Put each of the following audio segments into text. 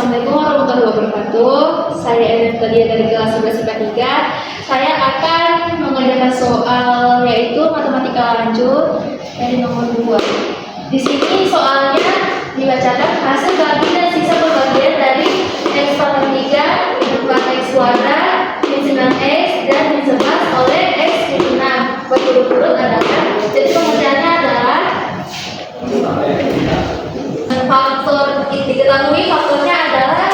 Assalamualaikum warahmatullahi wabarakatuh. Saya Ellen Tadia dari kelas 11 IPA 3. Saya akan mengerjakan soal yaitu matematika lanjut dari nomor 2. Di sini soalnya dibacakan hasil bagi dan sisa pembagian dari X pangkat 3 dibuat X kuadrat min 9X dan min 11 oleh X min 6 berturut-turut adalah. Jadi pengerjaannya adalah faktor diketahui faktornya adalah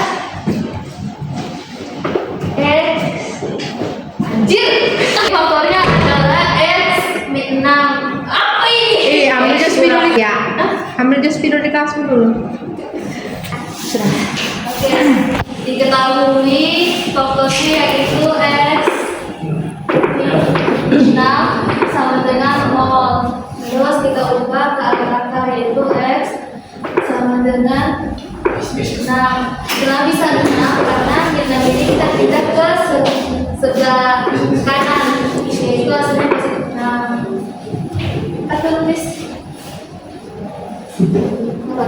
X faktornya adalah X min 6. Apa ini? Ambil jas spidol ya. Ambil jas spidol di kelasmu dulu. Sudah. Oke. Diketahui faktornya yaitu X min 6 sama dengan 0. Terus kita ubah ke akar yaitu X sama dengan 6. Kenapa bisa 6? Karena min 6 ini kita pindah ke sebelah kanan, yaitu hasilnya positif 6. Atau tulis apa?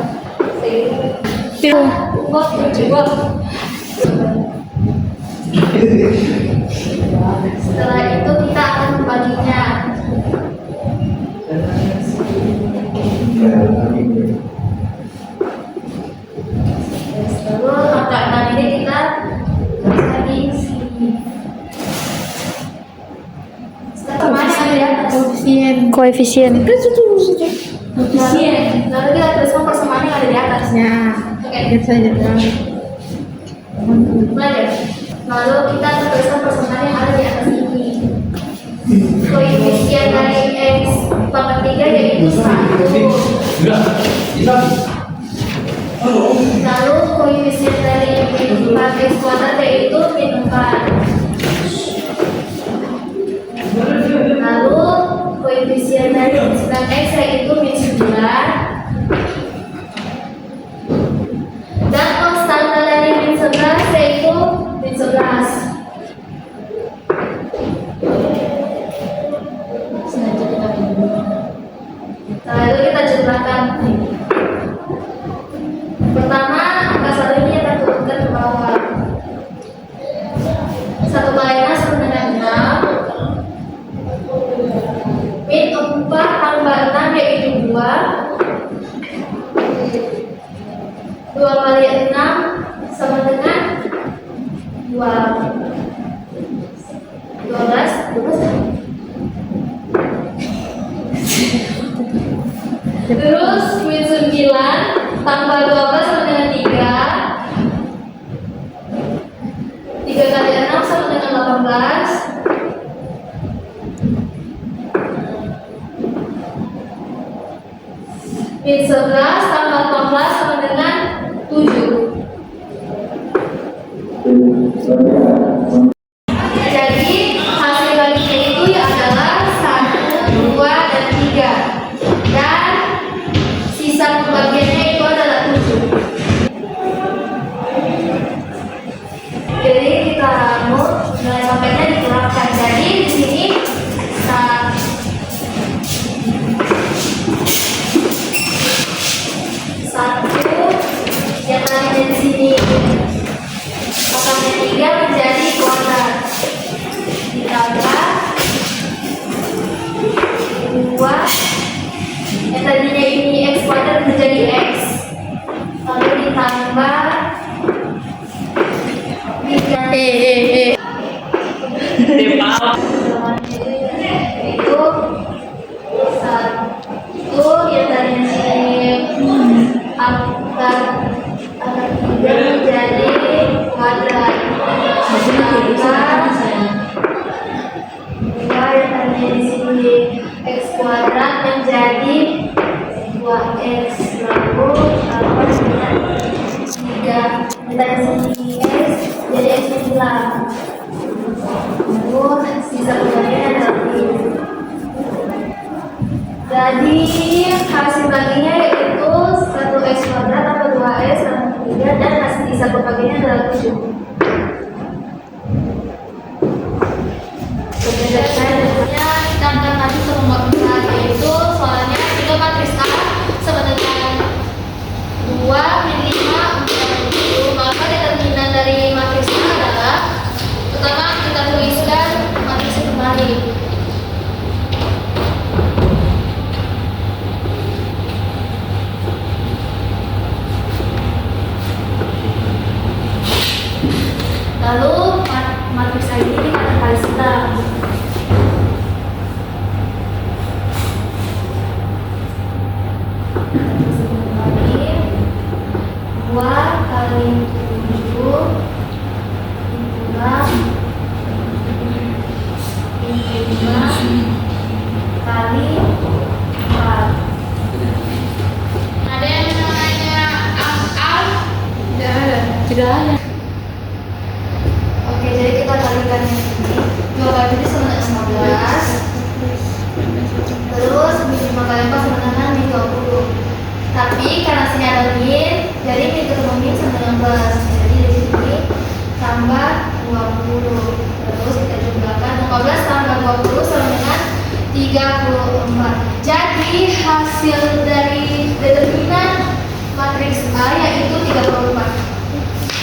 Setelah itu kita akan membaginya. Lalu angka 6 ini kita bisa di sini. Koefisien. Lalu kita tuliskan persamaan yang ada di atasnya. Oke, lihat saja. Belajar. Lalu kita tuliskan persamaan yang ada di atas ini. Koefisien dari X pangkat 3 yaitu 1. Lalu koefisien dari min 4X kuadrat yaitu min 4. Lalu koefisien dari min 9X yaitu min 9. Dan konstanta dari min 11 yaitu min 11. Lalu kita jumlahkan. Pertama, angka 1 ini akan turunkan ke bawah. 1 kali 6 sama dengan 6. Min 4 tambah 6 yaitu 2. 2 kali 6 sama dengan 2. 12. Terus min 9 tambah 12 sama dengan 3. 3 kali 6 sama dengan 18. Min 11 tambah 14 sama dengan 7. Jadi hasil baginya itu adalah 1, 2, dan 3. Dan sisa pembagiannya itu adalah 7. Jadi kita nilai sampainya diterapkan. Jadi di sini satu yang tadinya di sini akarnya 3 menjadi kuadrat ditambah 2 yang tadinya ini X kuadrat menjadi X lalu ditambah 3 itu 1 yang tadinya sini akar 3 menjadi kuadrat ditambah 2 yang tadinya di sini X kuadrat menjadi 2X lalu tambah dengan 3 dan sini X jadi X hilang. Lalu sisa pembagiannya adalah 3. Jadi hasil baginya yaitu 1X kuadrat tambah 2X tambah 3 dan hasil sisa pembagiannya adalah 7. Sebenarnya kita akan lanjut ke nomor 4 yaitu soalnya 3 matris A sama dengan 2 min 5 maka Lalu matriks A ini kita kali sebelah. Dua kali 7 dikurangi 5 kali 4. Ada yang namanya al? Tidak ada. Oke, jadi kita kalikan ini 2 kali 7 sama dengan 15. Terus 5 kali 4 sama dengan 20. Tapi karena sini ada min, jadi min ketemu min sama dengan plus. Jadi di sini tambah 20. Terus kita jumlahkan 15 tambah 20 sama dengan 34. Jadi hasil dari determinan matriks A yaitu 34.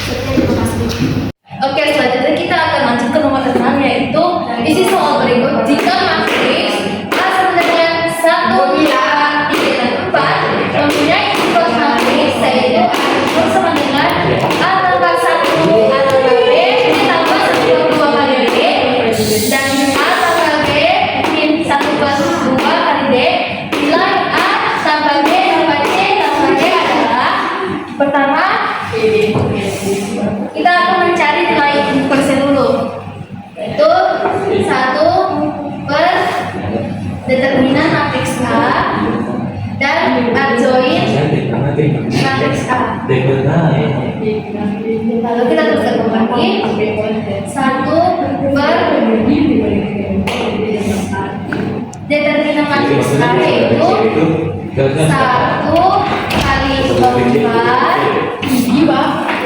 Sekian, terima kasih. Oke, selanjutnya kita akan lanjut ke nomor 6, yaitu isi soal berikut. Jika matriks A sama dengan 1, 2, 3, dan 4 mempunyai input matriks yaitu A sama dengan A tambah 1, A tambah B, ditambah 1 per 2 kali B, dan A tambah B min 1 per 2 kali D. Bila A tambah B tambah C tambah D adalah pertama, kita akan mencari nilai persen dulu, yaitu 1 per determinan matriks A dan adjoin matriks A. Lalu kita teruskan kembali 1 per determinan matriks A yaitu 1 kali 4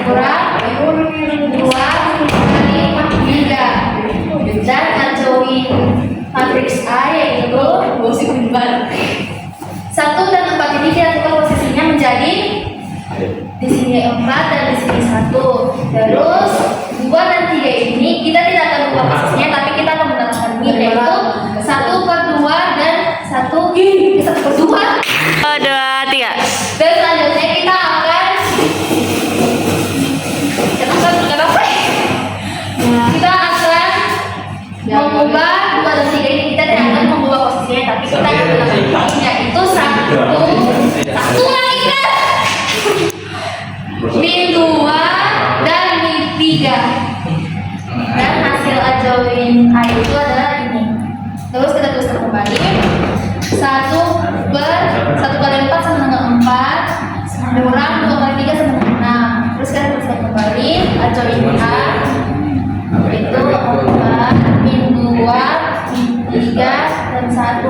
kurang 2 kali 3, dan adjoin matriks A yaitu 1 dan 4 ini kita tukar posisinya menjadi di sini 4 dan di sini 1. Terus 2 dan 3 ini kita tidak akan ubah posisinya, tapi kita akan menambahkan min yaitu 1 per 2 dan 1 per 2. 2, 3. Dan selanjutnya kita akan mengubah 2 dan 3 ini. Kita tidak akan mengubah posisinya, tapi kita akan menambahkan yaitu 1 lagi kan? Min 2 dan min 3. Dan hasil adjoin A itu adalah ini. Terus kita tuliskan kembali 1 per 1 kali 4 sama dengan 4 kurang 2 kali 3 sama dengan 6. Terus kita tuliskan kembali adjoin A itu 4 min 2 min 3 dan 1.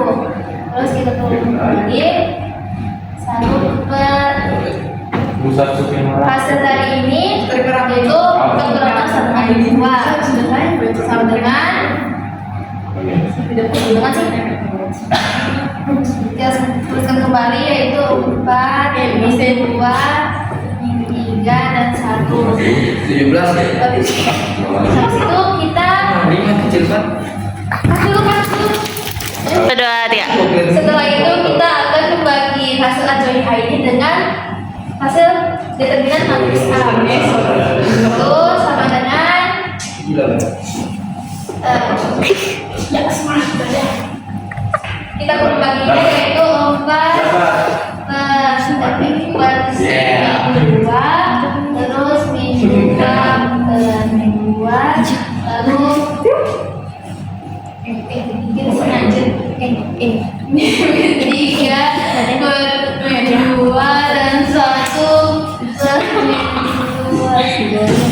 Terus kita tuliskan kembali 1 per hasil dari ini yaitu kekurangan sama dengan 2 sama dengan tidak perlu dengan sih. Kita tuliskan kembali yaitu 4 min 2 min 3 dan 1. 17 ya? Habis itu kita kecil kan? kasih dulu. 2, 3. Setelah itu kita akan membagi hasil adjoin A ini dengan hasil determinan matriks A. Itu sama dengan kita membaginya yaitu 4 per 2, terus min 2 per min 2, lalu kita sengaja min 3 per min 2 dan 1 per min 2.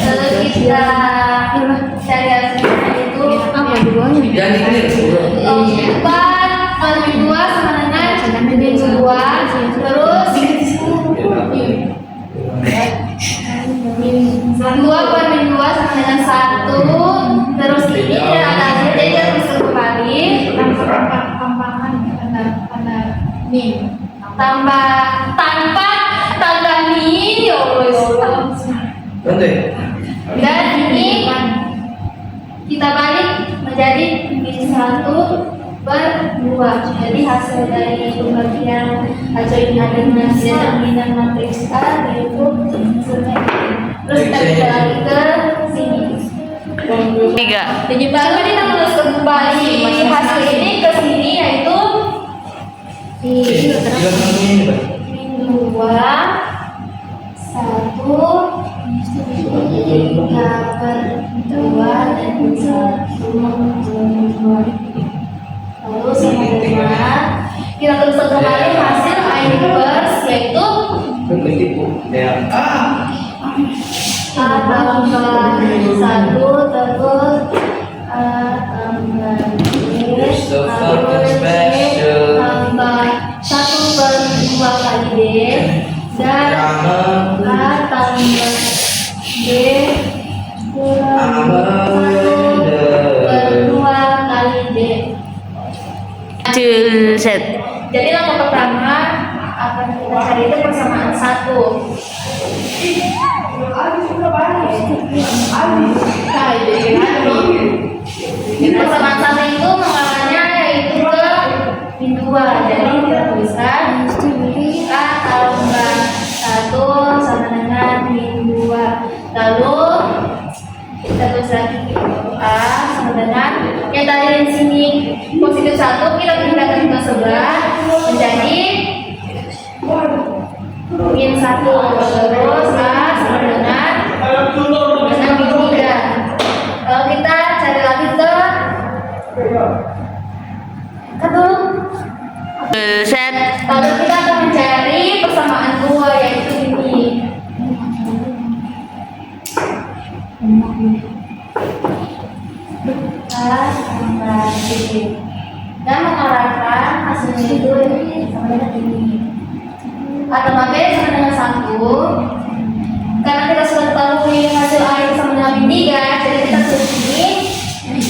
Lalu kita cari hasilnya itu Apa duanya? 4 per min 2 sama dengan min 2, terus min 2 per min 2 sama dengan 1, terus ini tidak ada hasil, jadi kita bisa kembali tambah min ya Allah. Dan ini kita balik menjadi min 1 per 2. Jadi hasil dari pembagian adjoin A dengan determinan matriks A yaitu hasilnya ini. Terus kita balik lagi ke sini. 3. Lalu kita terus kembali hasil ini ke sini yaitu Tiga kali ini, Pak. min 2 1 3/2 dan 1/2. Lalu sama dengan kita terus kembali hasil inverse yaitu Begitu. Ya. A tambah 1 terus A tambah B So lalu fucking C special. tambah 1/2 kali D dan Kamu A tambah B kurang 1/2 kali D. Hasil set. Jadi langkah pertama akan kita cari itu persamaan 1. Persamaan 1 itu mengarahnya yaitu ke min 2. Jadi kita tuliskan A tambah 1 sama dengan min 2. Lalu kita tulis lagi A sama dengan yang tadi di sini positif 1 kita pindahkan ke sebelah menjadi min 1 terus A sama dengan min 3. Kalau kita cari lagi ke dulu Set. lalu kita akan mencari persamaan 2 yaitu ini. A tambah B dan mengarahkan hasilnya itu sama dengan ini. A tambah B sama dengan 1. Karena kita sudah tahu hasil A itu sama dengan min 3, jadi kita tulis ini min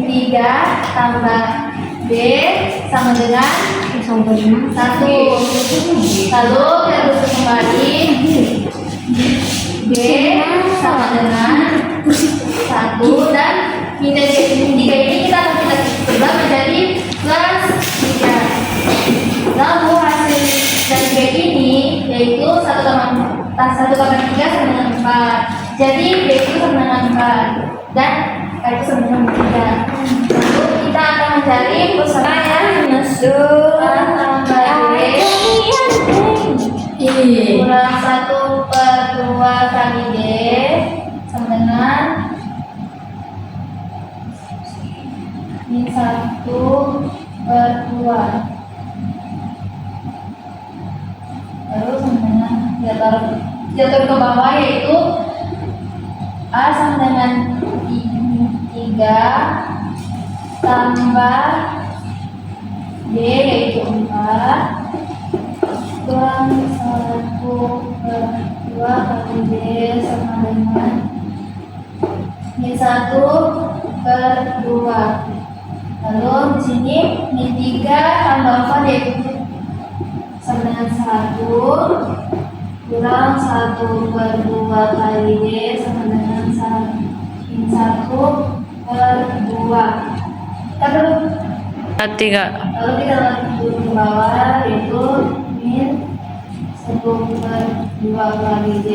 3 tambah B sama dengan 1. Lalu kita tulis kembali B sama dengan 1 dan min 3 ini kita akan kita sebelah menjadi plus 3. Lalu hasil dari B ini yaitu 1 tambah 3 sama dengan 4. Jadi B itu sama dengan 4 dan A itu sama dengan 3. Lalu kita akan mencari persamaan A tambah B kurang 1/2 kali D sama dengan min 1/2. Lalu sama dengan jatuh ke bawah yaitu A sama dengan 3 tambah D yaitu 4 kurang 1/2 kali D sama dengan min 1/2. Lalu di sini min 3 tambah 4 yaitu sama dengan 1 kurang 1/2 kali D sama dengan min 1/2. Kita dulu. 3. Lalu kita turun ke bawah yaitu min 1/2 kali D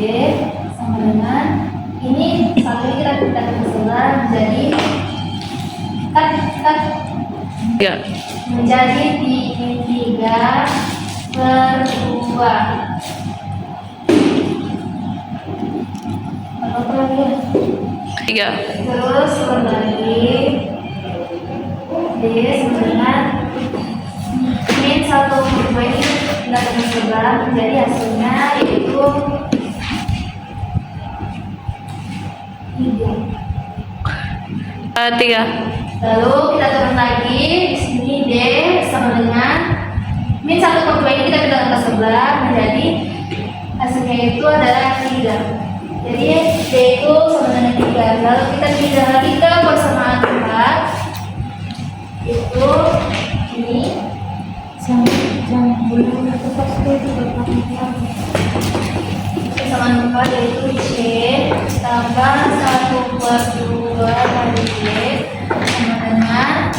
sama dengan ini satu kita ke sebelah menjadi cut 3. menjadi min 3/2. Apa lagi? 3. Terus kembali D sama dengan min 1/2 ini kita ke sebelah menjadi hasilnya yaitu 3. Lalu kita turun lagi di sini D sama dengan min 1/2 ini kita pindah ke sebelah menjadi hasilnya itu adalah 3. Jadi D itu sama dengan 3. Lalu kita pindah lagi ke persamaan 4 itu ini persamaan 4 yaitu C tambah 1/2 kali D sama dengan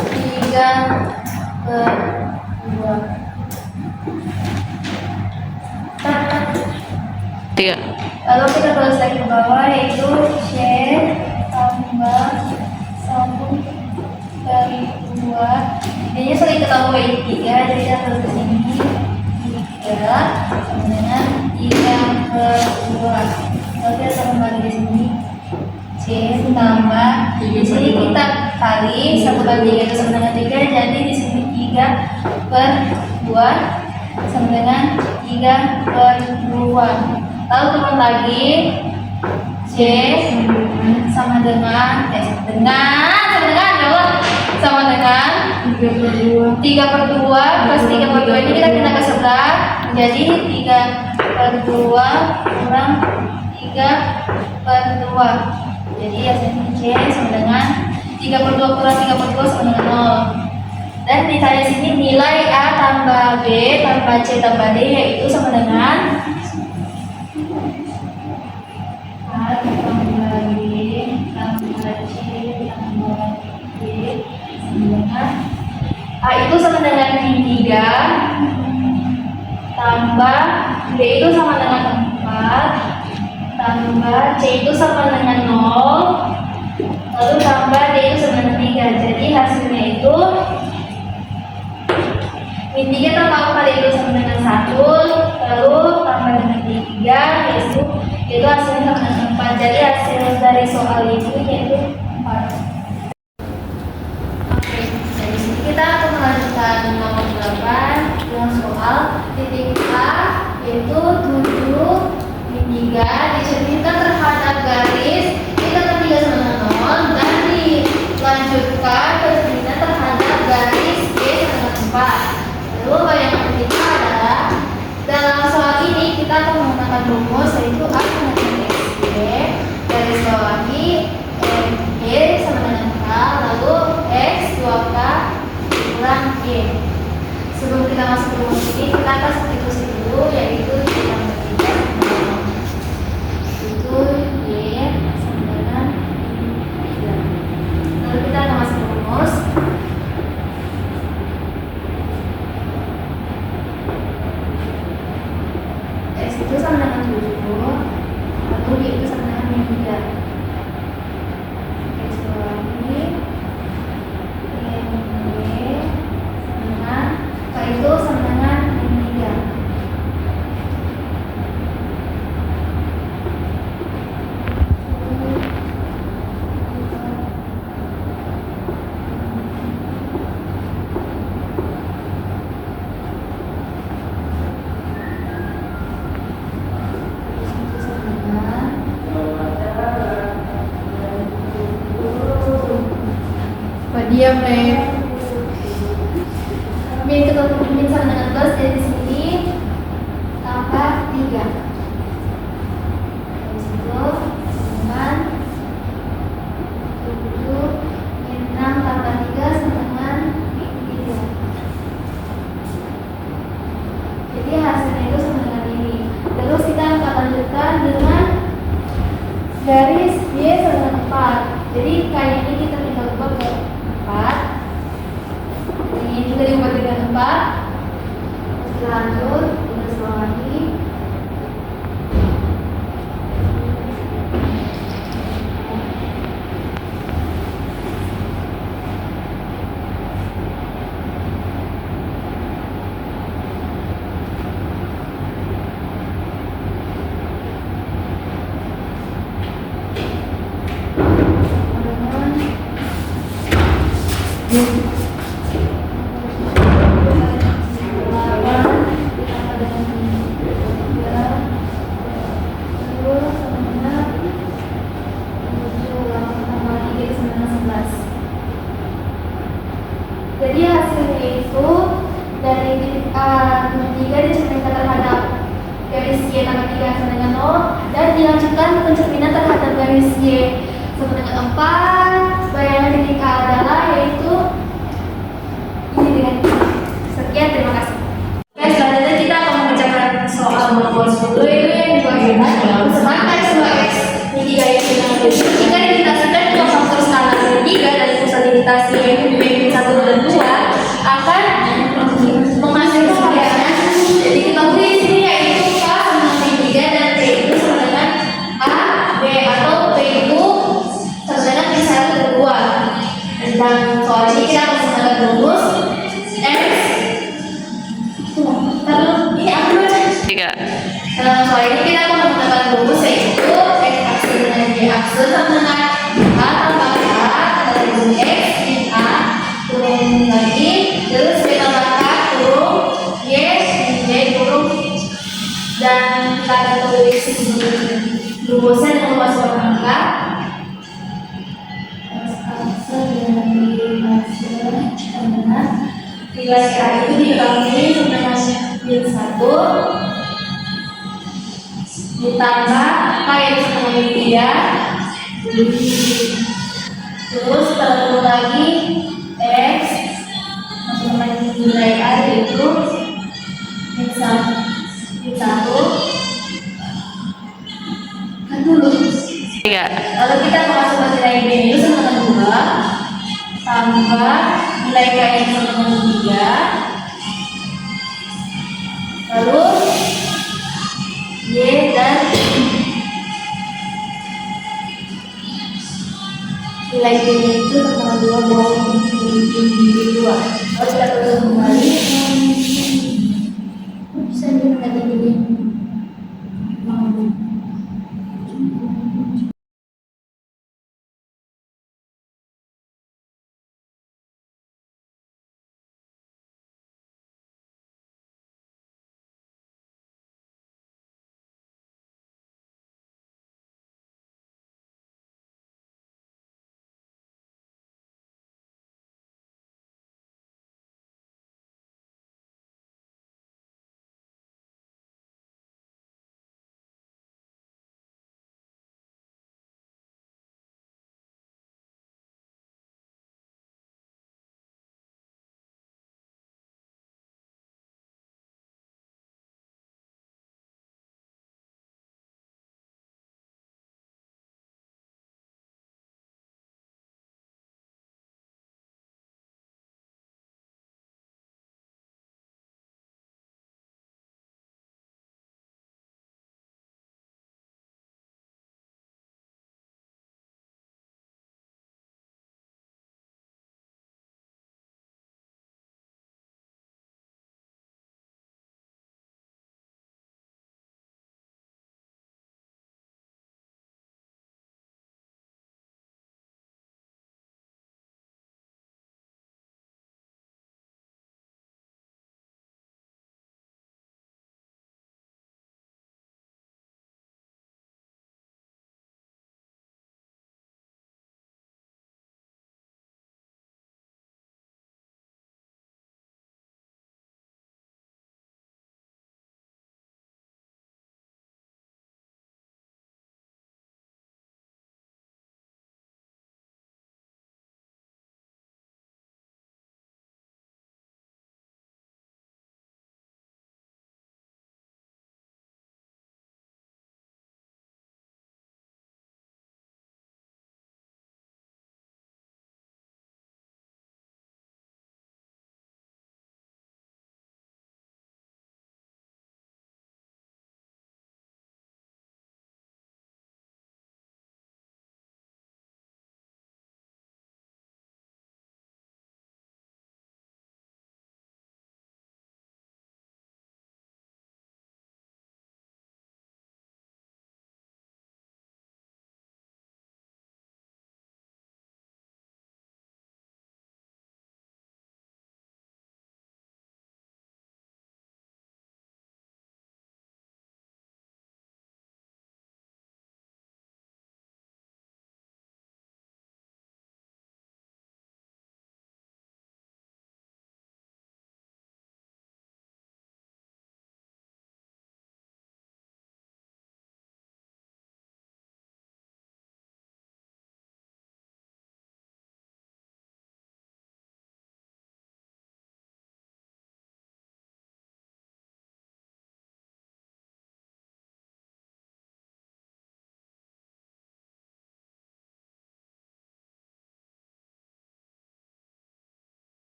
3/2. 3. Lalu kita tulis lagi ke bawah yaitu C tambah 1 dari 2. Jadinya sering ketemu ini 3, jadi kita tulis ke sini 3 sama dengan 3 per 2. Lalu kita tambah lagi di sini C tambah, di sini kita kali 1 per 3 itu sama dengan 3, jadi di sini 3 per 2 sama dengan 3 per 2. Lalu turun lagi C sama dengan sama dengan 3 per 2 plus 3 per 2 ini kita pindah ke sebelah menjadi 3 per 2 kurang 3 per 2. Jadi hasilnya C sama dengan 3 per 2 kurang 3 per 2 sama dengan 0. Dan ditanya sini nilai A tambah B tambah C tambah D yaitu sama dengan A tambah B tambah C tambah D sama dengan A itu sama dengan 3 tambah B itu sama dengan 4 tambah C itu sama dengan 0 lalu tambah D itu sama dengan 3. Jadi hasilnya itu min 3 tambah 4 itu sama dengan 1 lalu tambah dengan 3 yaitu hasilnya sama dengan 4. Jadi hasil dari soal ini yaitu 4. Oke, dari sini kita akan melanjutkan nomor 8 dengan soal titik A yaitu 7 min 3 dicerminkan terhadap garis kita ketiga sama dengan 0 dan dilanjutkan dicerminkan terhadap garis B sama dengan 4. Lalu bayangan kita adalah dalam soal ini kita akan menggunakan rumus yaitu A sama dengan XY garis bawahi Y sama dengan K lalu X 2K kurang Y. Sebelum kita masuk ke rumus ini kita akan substitusi dulu yaitu kita menjadikan itu Y sama dengan 3. Lalu kita akan masuk ke rumus. X itu sama dengan 7 lalu Y itu sama dengan min 3. X bawahi Y sama dengan K itu sama dengan min 3. Diam nih. Min ketemu min sama dengan plus dari sini tambah 3. Dari situ dengan 7 min 6 tambah 3 sama dengan 3. Jadi hasilnya itu sama dengan ini. Terus kita akan lanjutkan dengan garis Y sama dengan 4. Jadi kayak ini kita tinggal ubah ke 4. Ini juga diubah dengan 4. Terus lanjut garis bawahi jadi hasilnya itu dari titik A 3 dicerminkan terhadap garis Y tambah 3 sama dengan 0 dan dilanjutkan ke pencerminan terhadap garis Y sama dengan 4. Bayangan titik A adalah yaitu ini dengan sekian, terima kasih. Oke, selanjutnya kita akan mengerjakan soal nomor 10 itu yang dibagi semangka X2X min 3 yang dengan jika dilintasikan dua faktor skalar min 3 dari pusat lintasi yaitu min 1 dan 2 akan menghasilkan varian. Jadi kita beri di sini yaitu K sama min 3 dan T itu Dalam soal ini kita akan menggunakan rumus yaitu X akse dengan Y akse sama dengan A tambah A adalah rumus X min A turun lagi terus Y tambah A turun Y min Y turun dan kita akan tulis rumusnya dengan memasukkan angka X akse dengan Y akse sama dengan nilai A itu dikali dengan min 1 ditambah K yang sama dengan 3 terus ketemu lagi X masuk dengan nilai A yaitu min 1 kan dulu 3. lalu kita memasukkan nilai B itu sama dengan 2 tambah nilai K yang sama dengan 3 lalu Y dan nilai B itu sama 2 bawah 2 lalu kita tulis kembali bisa dilihat ini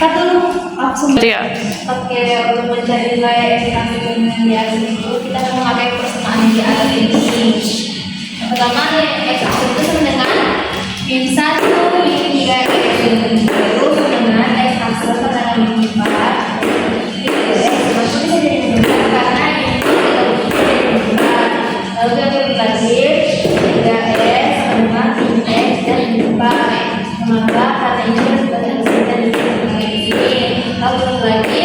Satu langsung Tiga. Oke, untuk mencari nilai kandungan di atas itu kita akan memakai persamaan yang di atas ini. Yang pertama nih, x aksen itu sama dengan min 1 min 3x baru sama dengan x aksen sama dengan min 4 x maksudnya bisa jadi min 4 karena ini kita bisa jadi min 4. Lalu kita lagi 3x sama dengan min x dan min 4. Maka karena ini berarti kita di sini. Lalu lagi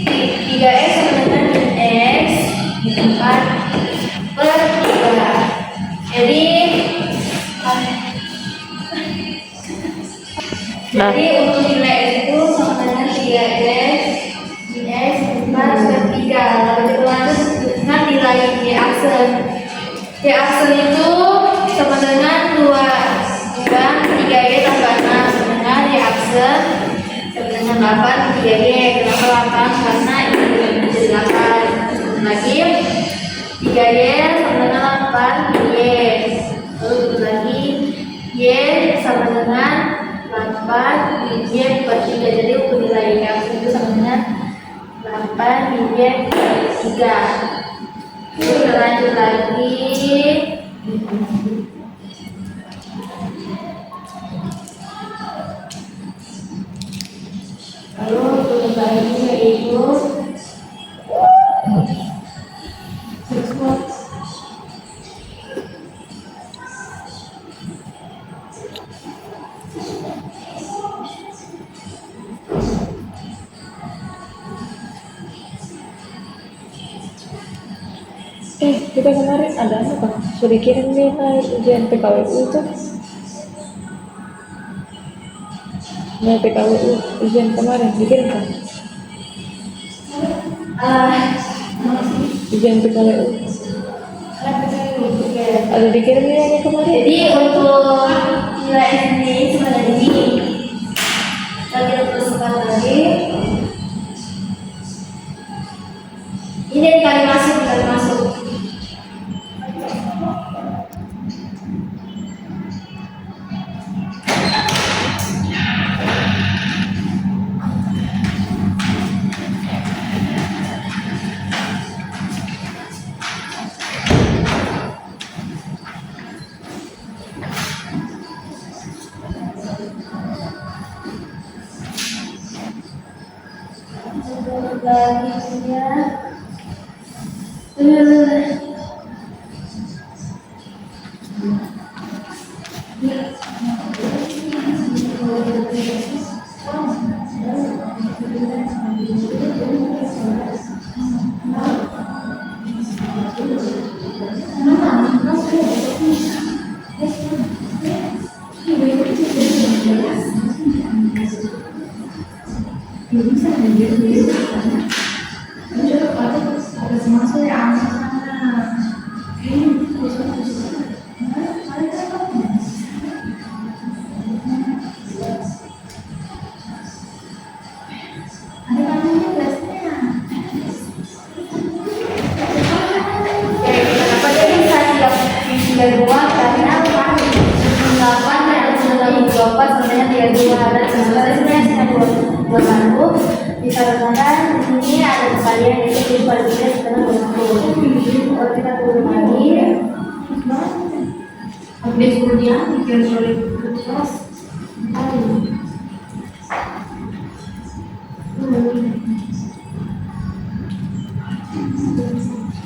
3x sama dengan min x min 4 per 3. Jadi untuk nilai x itu sama dengan 3x min x min 4 per 3. Lalu kita lanjut dengan nilai y aksen. Y aksen itu sama dengan 2 dan 3y tambah 6 sama dengan y aksen sama dengan 8 3y. Kenapa 8? Karena ini menjadi 8. Lagi 3y sama dengan 8 y. Lalu lagi y sama dengan 8 y per 3. Jadi untuk nilai y itu sama dengan 8 y per 3. Lalu kita lanjut lagi. Lalu untuk lagi yaitu kita kemarin ada apa? Sudah kirim nilai ujian PKWU itu. Nilai PKWU ujian kemarin dikirim kan? Ujian PKWU ada dikirim nilainya kemarin. Jadi untuk nilai ini sama dengan ini. Lagi teruskan lagi. Ini dikali masuk. Dikarenakan ini ada kalian yang di kualifikasi sekarang 20. Kalau kita turun lagi, habis kuliah dikirim oleh kelas.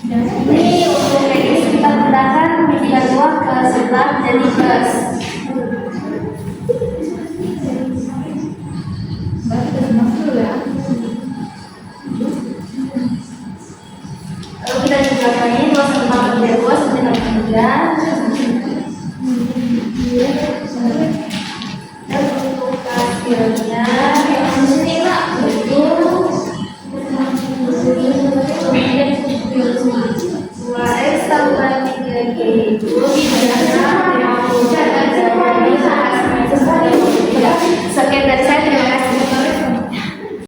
Dan ini untuk medis kita menggunakan media 2 ke sebelah jadi plus. Kalau kita coba ini 2 sama 2 sama 3. Dan untuk hasilnya